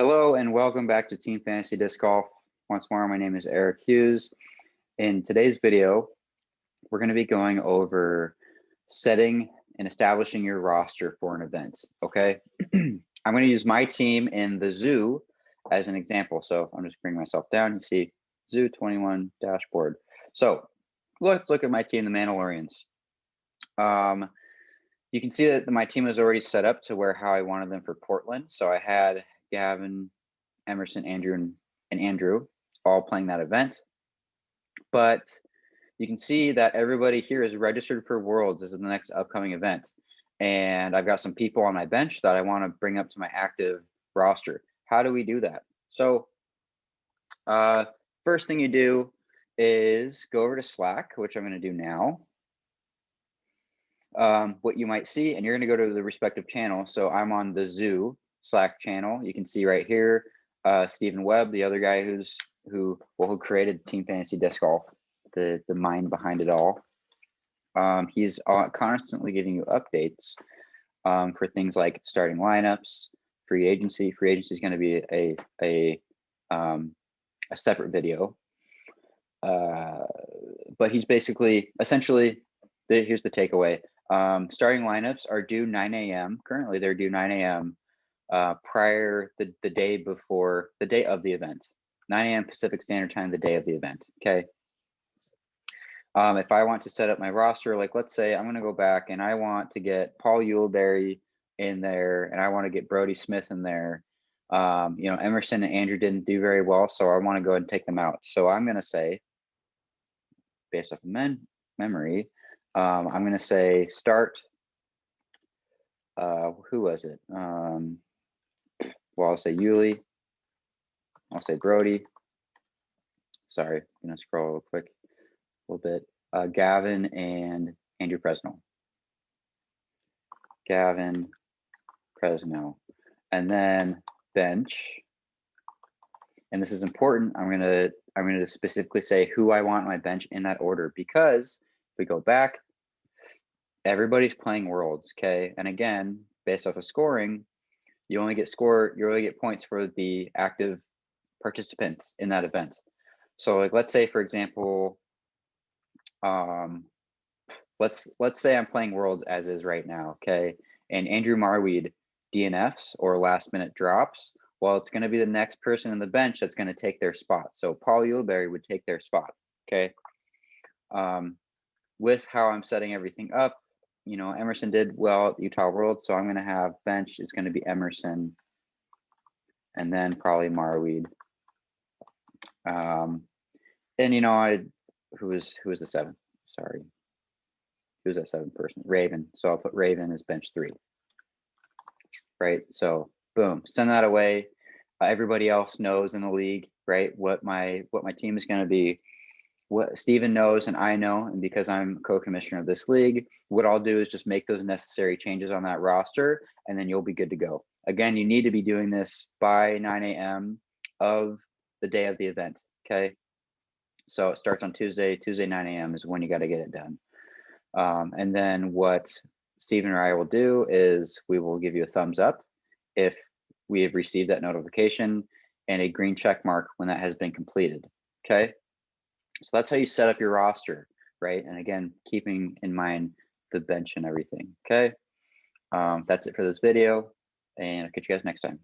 Hello and welcome back to Team Fantasy Disc Golf. Once more, my name is Eric Hughes. In today's video, we're going to be going over setting and establishing your roster for an event, okay? I'm going to use my team in the zoo as an example. So I'm just bringing myself down. You see Zoo 21 dashboard. So let's look at my team, the Mandalorians. You can see that my team was already set up to where how I wanted them for Portland. So I had Gavin, Emerson, Andrew, and Andrew all playing that event. But you can see that everybody here is registered for Worlds. This is the next upcoming event. And I've got some people on my bench that I want to bring up to my active roster. How do we do that? So first thing you do is go over to Slack, which I'm going to do now. What you might see, and you're going to go to the respective channel. So I'm on the Zoo Slack channel. You can see right here, Stephen Webb, the other guy who created Team Fantasy Disc Golf, the mind behind it all. He's constantly giving you updates for things like starting lineups, free agency. Free agency is going to be a separate video, but he's essentially here's the takeaway. Starting lineups are due 9 a.m. Currently, they're due 9 a.m. Prior the day before the day of the event, 9 a.m. Pacific Standard Time, the day of the event. Okay. If I want to set up my roster, like let's say I'm going to go back and I want to get Paul Uleberry in there, and I want to get Brody Smith in there. Emerson and Andrew didn't do very well, so I want to go ahead and take them out. So I'm going to say, based off of memory, I'm going to say start. Who was it? Well, I'll say Yuli. I'll say Brody. Sorry, I'm going to scroll real quick a little bit. Gavin and Andrew Presnell. Gavin, Presnell. And then bench. And this is important. I'm going to specifically say who I want on my bench in that order, because if we go back, everybody's playing Worlds, okay? And again, based off of scoring, you only get points for the active participants in that event. So like, let's say, for example, let's say I'm playing Worlds as is right now, okay? And Andrew Marweed DNFs or last minute drops. Well, it's going to be the next person in the bench that's going to take their spot. So Paul Uleberry would take their spot, okay? With how I'm setting everything up, Emerson did well at Utah World, so I'm going to have bench is going to be Emerson, and then probably Marweed. And who was the seventh? Sorry, who's that seventh person? Raven. So I'll put Raven as bench 3. Right. So boom, send that away. Everybody else knows in the league, right, what my team is going to be. What Steven knows and I know, and because I'm co-commissioner of this league, what I'll do is just make those necessary changes on that roster, and then you'll be good to go. Again, you need to be doing this by 9 a.m. of the day of the event, okay? So it starts on Tuesday 9 a.m. is when you got to get it done. And then what Steven or I will do is we will give you a thumbs up if we have received that notification, and a green check mark when that has been completed, okay? So that's how you set up your roster, right? And again, keeping in mind the bench and everything, okay? That's it for this video, and I'll catch you guys next time.